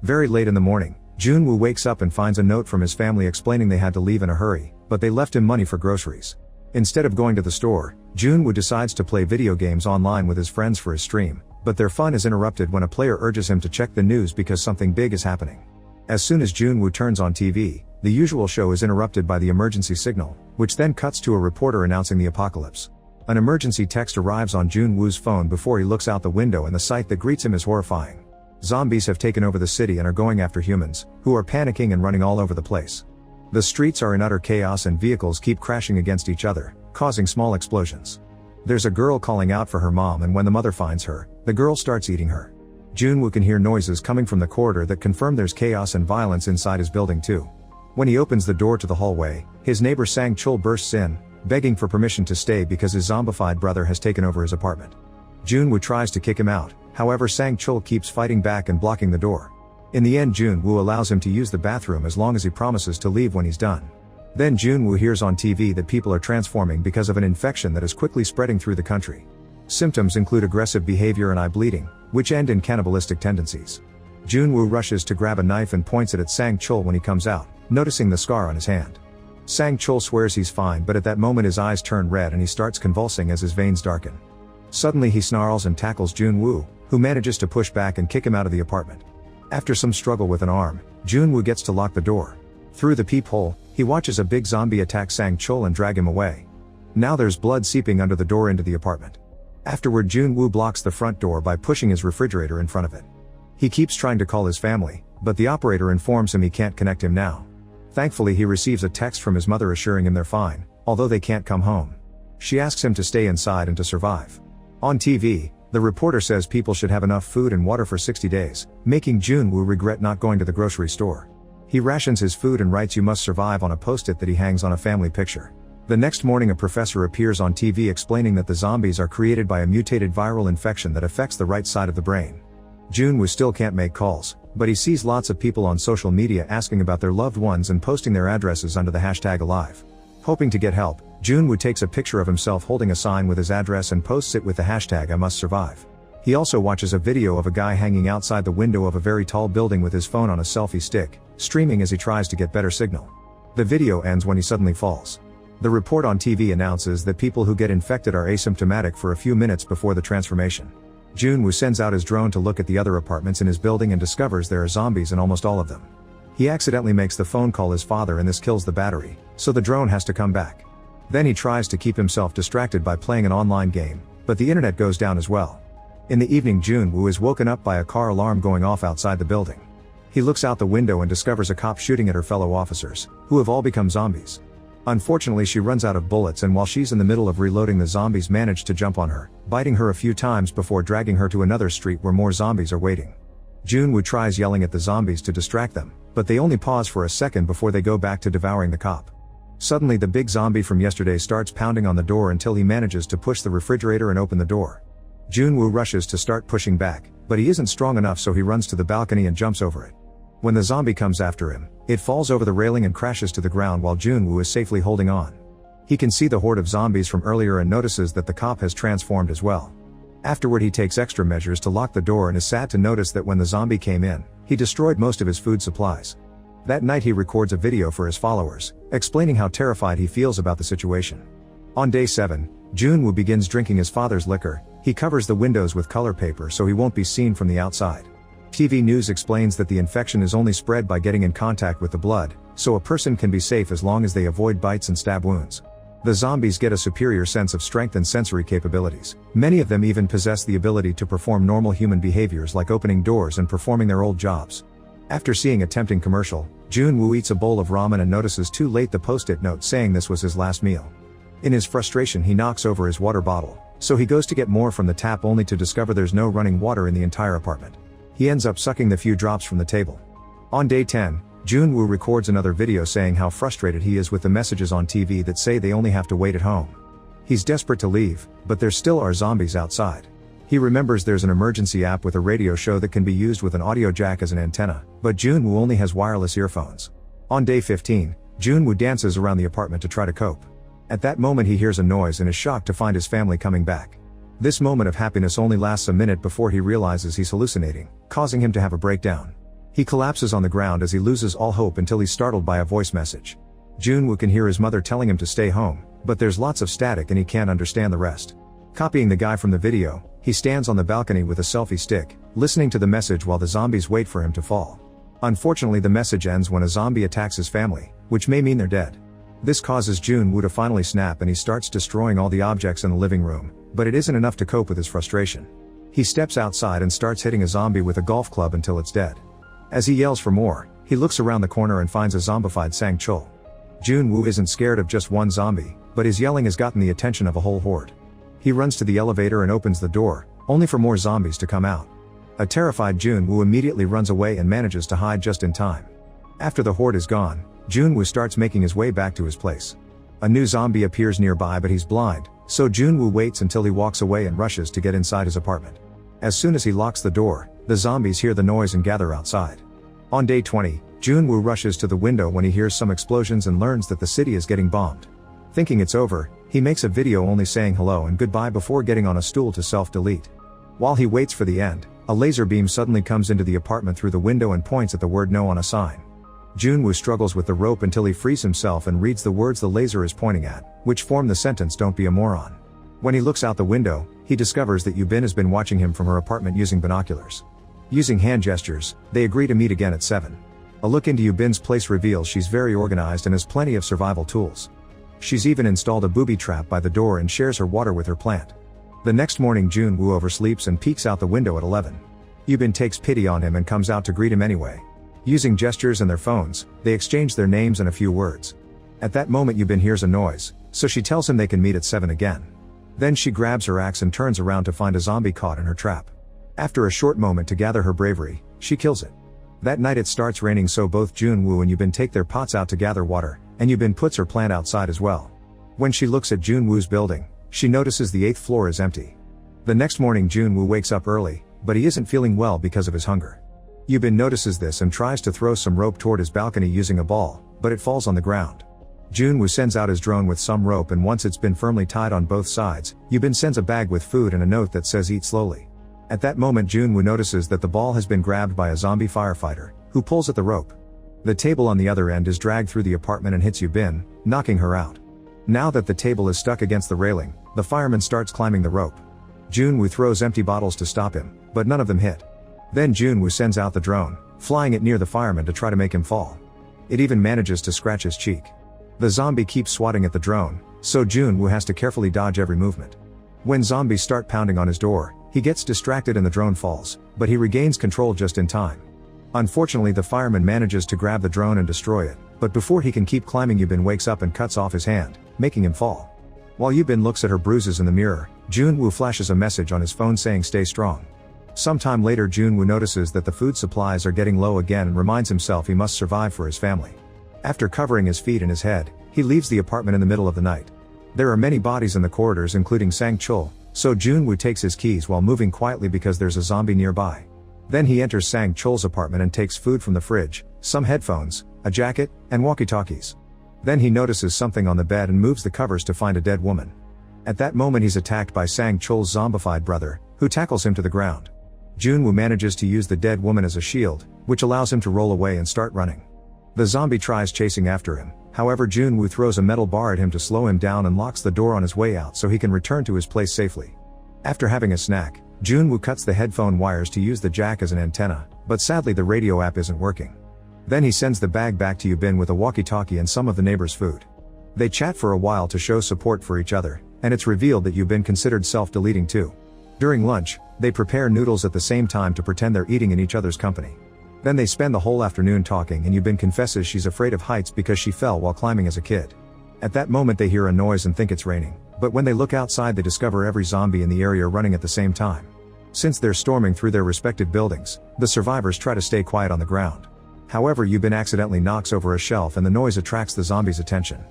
Very late in the morning, Junwoo wakes up and finds a note from his family explaining they had to leave in a hurry, but they left him money for groceries. Instead of going to the store, Junwoo decides to play video games online with his friends for his stream, but their fun is interrupted when a player urges him to check the news because something big is happening. As soon as Junwoo turns on TV, the usual show is interrupted by the emergency signal, which then cuts to a reporter announcing the apocalypse. An emergency text arrives on Junwoo's phone before he looks out the window, and the sight that greets him is horrifying. Zombies have taken over the city and are going after humans, who are panicking and running all over the place. The streets are in utter chaos and vehicles keep crashing against each other, causing small explosions. There's a girl calling out for her mom, and when the mother finds her, the girl starts eating her. Junwoo can hear noises coming from the corridor that confirm there's chaos and violence inside his building too. When he opens the door to the hallway, his neighbor Sang-chul bursts in, begging for permission to stay because his zombified brother has taken over his apartment. Junwoo tries to kick him out, however Sang-chul keeps fighting back and blocking the door. In the end, Junwoo allows him to use the bathroom as long as he promises to leave when he's done. Then Junwoo hears on TV that people are transforming because of an infection that is quickly spreading through the country. Symptoms include aggressive behavior and eye bleeding, which end in cannibalistic tendencies. Junwoo rushes to grab a knife and points it at Sang-chul when he comes out, noticing the scar on his hand. Sang-chul swears he's fine, but at that moment his eyes turn red and he starts convulsing as his veins darken. Suddenly he snarls and tackles Junwoo, who manages to push back and kick him out of the apartment. After some struggle with an arm, Junwoo gets to lock the door. Through the peephole, he watches a big zombie attack Sang-chul and drag him away. Now there's blood seeping under the door into the apartment. Afterward, Junwoo blocks the front door by pushing his refrigerator in front of it. He keeps trying to call his family, but the operator informs him he can't connect him now. Thankfully, he receives a text from his mother assuring him they're fine, although they can't come home. She asks him to stay inside and to survive. On TV, the reporter says people should have enough food and water for 60 days, making Junwoo regret not going to the grocery store. He rations his food and writes "You must survive" on a post-it that he hangs on a family picture. The next morning, a professor appears on TV explaining that the zombies are created by a mutated viral infection that affects the right side of the brain. Junwoo still can't make calls, but he sees lots of people on social media asking about their loved ones and posting their addresses under the hashtag #alive. Hoping to get help, Junwoo takes a picture of himself holding a sign with his address and posts it with the hashtag "I must survive." He also watches a video of a guy hanging outside the window of a very tall building with his phone on a selfie stick, streaming as he tries to get better signal. The video ends when he suddenly falls. The report on TV announces that people who get infected are asymptomatic for a few minutes before the transformation. Junwoo sends out his drone to look at the other apartments in his building and discovers there are zombies in almost all of them. He accidentally makes the phone call his father and this kills the battery, so the drone has to come back. Then he tries to keep himself distracted by playing an online game, but the internet goes down as well. In the evening, Junwoo is woken up by a car alarm going off outside the building. He looks out the window and discovers a cop shooting at her fellow officers, who have all become zombies. Unfortunately, she runs out of bullets, and while she's in the middle of reloading, the zombies manage to jump on her, biting her a few times before dragging her to another street where more zombies are waiting. Junwoo tries yelling at the zombies to distract them, but they only pause for a second before they go back to devouring the cop. Suddenly, the big zombie from yesterday starts pounding on the door until he manages to push the refrigerator and open the door. Junwoo rushes to start pushing back, but he isn't strong enough, so he runs to the balcony and jumps over it. When the zombie comes after him, it falls over the railing and crashes to the ground while Junwoo is safely holding on. He can see the horde of zombies from earlier and notices that the cop has transformed as well. Afterward, he takes extra measures to lock the door and is sad to notice that when the zombie came in, he destroyed most of his food supplies. That night, he records a video for his followers, explaining how terrified he feels about the situation. On day 7, Junwoo begins drinking his father's liquor. He covers the windows with color paper so he won't be seen from the outside. TV news explains that the infection is only spread by getting in contact with the blood, so a person can be safe as long as they avoid bites and stab wounds. The zombies get a superior sense of strength and sensory capabilities. Many of them even possess the ability to perform normal human behaviors like opening doors and performing their old jobs. After seeing a tempting commercial, Junwoo eats a bowl of ramen and notices too late the post-it note saying this was his last meal. In his frustration, he knocks over his water bottle, so he goes to get more from the tap only to discover there's no running water in the entire apartment. He ends up sucking the few drops from the table. On day 10, Junwoo records another video saying how frustrated he is with the messages on TV that say they only have to wait at home. He's desperate to leave, but there still are zombies outside. He remembers there's an emergency app with a radio show that can be used with an audio jack as an antenna, but Junwoo only has wireless earphones. On day 15, Junwoo dances around the apartment to try to cope. At that moment, he hears a noise and is shocked to find his family coming back. This moment of happiness only lasts a minute before he realizes he's hallucinating, causing him to have a breakdown. He collapses on the ground as he loses all hope until he's startled by a voice message. Junwoo can hear his mother telling him to stay home, but there's lots of static and he can't understand the rest. Copying the guy from the video, he stands on the balcony with a selfie stick, listening to the message while the zombies wait for him to fall. Unfortunately, the message ends when a zombie attacks his family, which may mean they're dead. This causes Junwoo to finally snap and he starts destroying all the objects in the living room, but it isn't enough to cope with his frustration. He steps outside and starts hitting a zombie with a golf club until it's dead. As he yells for more, he looks around the corner and finds a zombified Sang-chul. Junwoo isn't scared of just one zombie, but his yelling has gotten the attention of a whole horde. He runs to the elevator and opens the door, only for more zombies to come out. A terrified Junwoo immediately runs away and manages to hide just in time. After the horde is gone, Junwoo starts making his way back to his place. A new zombie appears nearby, but he's blind, so Junwoo waits until he walks away and rushes to get inside his apartment. As soon as he locks the door, the zombies hear the noise and gather outside. On day 20, Junwoo rushes to the window when he hears some explosions and learns that the city is getting bombed. Thinking it's over, he makes a video only saying hello and goodbye before getting on a stool to self-delete. While he waits for the end, a laser beam suddenly comes into the apartment through the window and points at the word no on a sign. Junwoo struggles with the rope until he frees himself and reads the words the laser is pointing at, which form the sentence "Don't be a moron." When he looks out the window, he discovers that Yubin has been watching him from her apartment using binoculars. Using hand gestures, they agree to meet again at 7. A look into Yubin's place reveals she's very organized and has plenty of survival tools. She's even installed a booby trap by the door and shares her water with her plant. The next morning, Junwoo oversleeps and peeks out the window at 11. Yubin takes pity on him and comes out to greet him anyway. Using gestures and their phones, they exchange their names and a few words. At that moment, Yubin hears a noise, so she tells him they can meet at 7 again. Then she grabs her axe and turns around to find a zombie caught in her trap. After a short moment to gather her bravery, she kills it. That night it starts raining, so both Junwoo and Yubin take their pots out to gather water, and Yubin puts her plant outside as well. When she looks at Junwoo's building, she notices the 8th floor is empty. The next morning, Junwoo wakes up early, but he isn't feeling well because of his hunger. Yubin notices this and tries to throw some rope toward his balcony using a ball, but it falls on the ground. Junwoo sends out his drone with some rope, and once it's been firmly tied on both sides, Yubin sends a bag with food and a note that says "Eat slowly." At that moment, Junwoo notices that the ball has been grabbed by a zombie firefighter, who pulls at the rope. The table on the other end is dragged through the apartment and hits Yubin, knocking her out. Now that the table is stuck against the railing, the fireman starts climbing the rope. Junwoo throws empty bottles to stop him, but none of them hit. Then Junwoo sends out the drone, flying it near the fireman to try to make him fall. It even manages to scratch his cheek. The zombie keeps swatting at the drone, so Junwoo has to carefully dodge every movement. When zombies start pounding on his door, he gets distracted and the drone falls, but he regains control just in time. Unfortunately, the fireman manages to grab the drone and destroy it, but before he can keep climbing, Yubin wakes up and cuts off his hand, making him fall. While Yubin looks at her bruises in the mirror, Junwoo flashes a message on his phone saying "Stay strong." Sometime later, Junwoo notices that the food supplies are getting low again and reminds himself he must survive for his family. After covering his feet and his head, he leaves the apartment in the middle of the night. There are many bodies in the corridors, including Sang-chul, so Junwoo takes his keys while moving quietly because there's a zombie nearby. Then he enters Sang-chul's apartment and takes food from the fridge, some headphones, a jacket, and walkie-talkies. Then he notices something on the bed and moves the covers to find a dead woman. At that moment, he's attacked by Sang-chul's zombified brother, who tackles him to the ground. Junwoo manages to use the dead woman as a shield, which allows him to roll away and start running. The zombie tries chasing after him, however Junwoo throws a metal bar at him to slow him down and locks the door on his way out so he can return to his place safely. After having a snack, Junwoo cuts the headphone wires to use the jack as an antenna, but sadly the radio app isn't working. Then he sends the bag back to Yubin with a walkie-talkie and some of the neighbor's food. They chat for a while to show support for each other, and it's revealed that Yubin considered self-deleting too. During lunch, they prepare noodles at the same time to pretend they're eating in each other's company. Then they spend the whole afternoon talking, and Yubin confesses she's afraid of heights because she fell while climbing as a kid. At that moment they hear a noise and think it's raining, but when they look outside they discover every zombie in the area running at the same time. Since they're storming through their respective buildings, the survivors try to stay quiet on the ground. However, Yubin accidentally knocks over a shelf and the noise attracts the zombies' attention.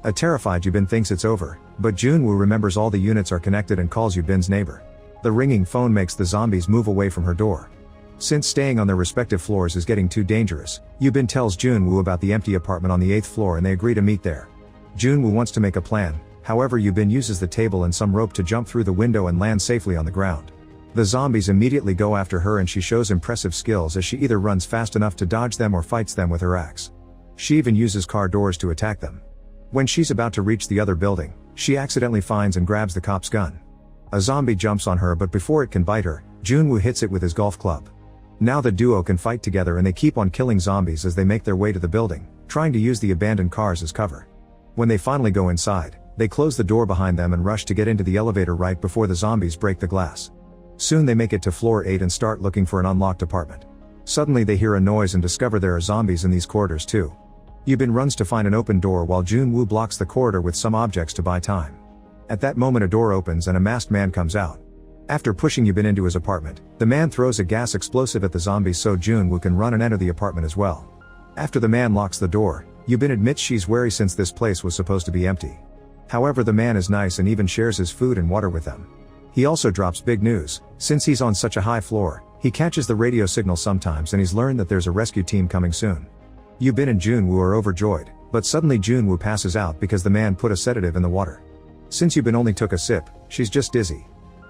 A terrified Yubin thinks it's over, but Junwoo remembers all the units are connected and calls Yubin's neighbor. The ringing phone makes the zombies move away from her door. Since staying on their respective floors is getting too dangerous, Yubin tells Junwoo about the empty apartment on the 8th floor and they agree to meet there. Junwoo wants to make a plan, however Yubin uses the table and some rope to jump through the window and land safely on the ground. The zombies immediately go after her and she shows impressive skills as she either runs fast enough to dodge them or fights them with her axe. She even uses car doors to attack them. When she's about to reach the other building, she accidentally finds and grabs the cop's gun. A zombie jumps on her, but before it can bite her, Junwoo hits it with his golf club. Now the duo can fight together and they keep on killing zombies as they make their way to the building, trying to use the abandoned cars as cover. When they finally go inside, they close the door behind them and rush to get into the elevator right before the zombies break the glass. Soon they make it to floor 8 and start looking for an unlocked apartment. Suddenly they hear a noise and discover there are zombies in these corridors too. Yubin runs to find an open door while Junwoo blocks the corridor with some objects to buy time. At that moment a door opens and a masked man comes out. After pushing Yubin into his apartment, the man throws a gas explosive at the zombies so Junwoo can run and enter the apartment as well. After the man locks the door, Yubin admits she's wary since this place was supposed to be empty. However, the man is nice and even shares his food and water with them. He also drops big news: since he's on such a high floor, he catches the radio signal sometimes and he's learned that there's a rescue team coming soon. Yubin and Junwoo are overjoyed, but suddenly Junwoo passes out because the man put a sedative in the water. Since Yubin only took a sip, she's just dizzy.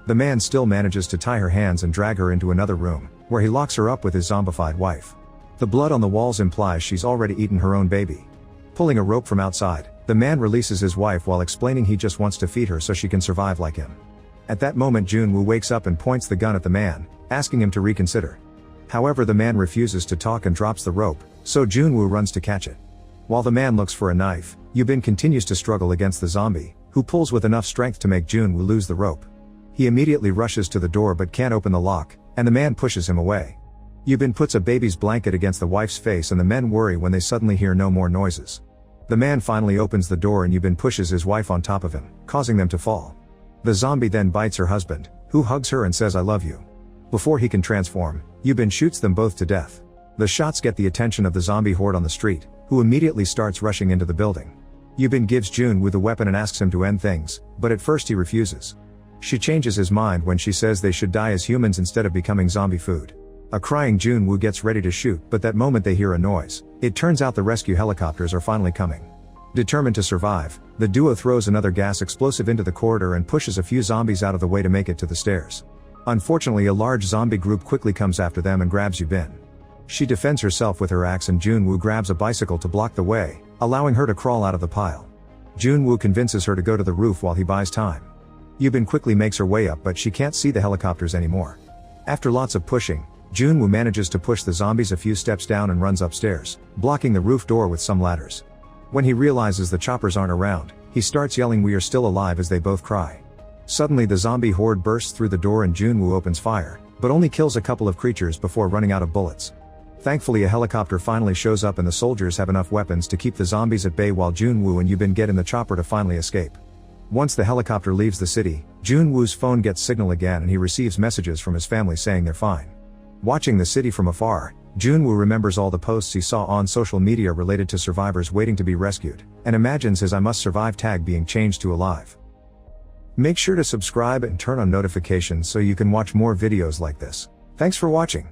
The man still manages to tie her hands and drag her into another room, where he locks her up with his zombified wife. The blood on the walls implies she's already eaten her own baby. Pulling a rope from outside, the man releases his wife while explaining he just wants to feed her so she can survive like him. At that moment Junwoo wakes up and points the gun at the man, asking him to reconsider. However, the man refuses to talk and drops the rope, so Junwoo runs to catch it. While the man looks for a knife, Yubin continues to struggle against the zombie, who pulls with enough strength to make Junwoo lose the rope. He immediately rushes to the door but can't open the lock, and the man pushes him away. Yubin puts a baby's blanket against the wife's face and the men worry when they suddenly hear no more noises. The man finally opens the door and Yubin pushes his wife on top of him, causing them to fall. The zombie then bites her husband, who hugs her and says "I love you." Before he can transform, Yubin shoots them both to death. The shots get the attention of the zombie horde on the street, who immediately starts rushing into the building. Yubin gives Junwoo the weapon and asks him to end things, but at first he refuses. She changes his mind when she says they should die as humans instead of becoming zombie food. A crying Junwoo gets ready to shoot, but that moment they hear a noise. It turns out the rescue helicopters are finally coming. Determined to survive, the duo throws another gas explosive into the corridor and pushes a few zombies out of the way to make it to the stairs. Unfortunately, a large zombie group quickly comes after them and grabs Yubin. She defends herself with her axe and Junwoo grabs a bicycle to block the way, allowing her to crawl out of the pile. Junwoo convinces her to go to the roof while he buys time. Yubin quickly makes her way up but she can't see the helicopters anymore. After lots of pushing, Junwoo manages to push the zombies a few steps down and runs upstairs, blocking the roof door with some ladders. When he realizes the choppers aren't around, he starts yelling "We are still alive" as they both cry. Suddenly the zombie horde bursts through the door and Junwoo opens fire, but only kills a couple of creatures before running out of bullets. Thankfully a helicopter finally shows up and the soldiers have enough weapons to keep the zombies at bay while Junwoo and Yubin get in the chopper to finally escape. Once the helicopter leaves the city, Junwoo's phone gets signal again and he receives messages from his family saying they're fine. Watching the city from afar, Junwoo remembers all the posts he saw on social media related to survivors waiting to be rescued, and imagines his "I must survive" tag being changed to "alive." Make sure to subscribe and turn on notifications so you can watch more videos like this. Thanks for watching.